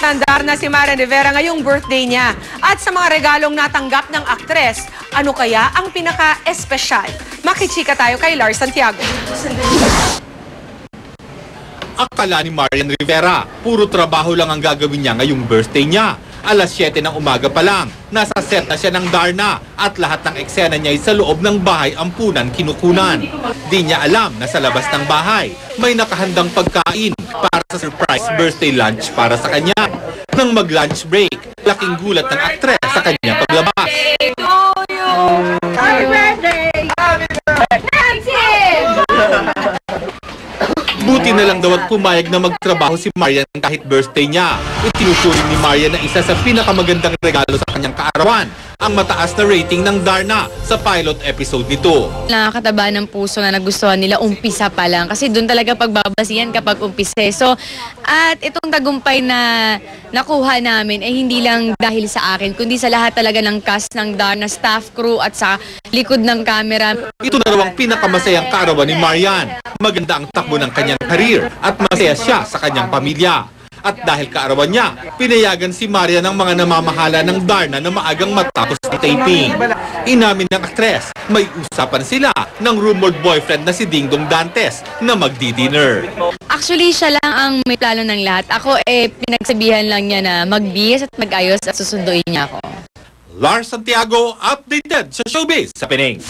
ng Darna si Marian Rivera ngayong birthday niya. At sa mga regalong natanggap ng aktres, ano kaya ang pinaka-espesyal? Makichika tayo kay Lars Santiago. Akala ni Marian Rivera, puro trabaho lang ang gagawin niya ngayong birthday niya. Alas 7 ng umaga pa lang, nasa set na siya ng Darna at lahat ng eksena niya ay sa loob ng bahay ampunan kinukunan. Di niya alam na sa labas ng bahay, may nakahandang pagkain para sa surprise birthday lunch para sa kanya. Nang mag-lunch break, laking gulat ng aktres sa kanyang paglabas. Happy birthday! Happy birthday! Buti na lang daw at pumayag na magtrabaho si Marian kahit birthday niya. Itinuturing ni Marian na isa sa pinakamagandang regalo sa kanyang kaarawan, ang mataas na rating ng Darna sa pilot episode nito. Nakakataba ng puso na nagustuhan nila umpisa pa lang kasi doon talaga pagbabasihan kapag umpisa. So, at itong tagumpay na nakuha namin ay hindi lang dahil sa akin, kundi sa lahat talaga ng cast ng Darna, staff, crew at sa likod ng camera. Ito na raw ang pinakamasayang kaarawan ni Marian. Maganda ang takbo ng kanyang career at masaya siya sa kanyang pamilya. At dahil kaarawan niya, pinayagan si Marian ng mga namamahala ng Darna na maagang matapos ang taping. Inamin ng aktres, may usapan sila ng rumored boyfriend na si Dingdong Dantes na magdi-dinner. Actually, siya lang ang may plano ng lahat. Ako pinagsabihan lang niya na magbihis at mag-ayos at susunduin niya ako. Lars Santiago, updated sa showbiz sa Pining.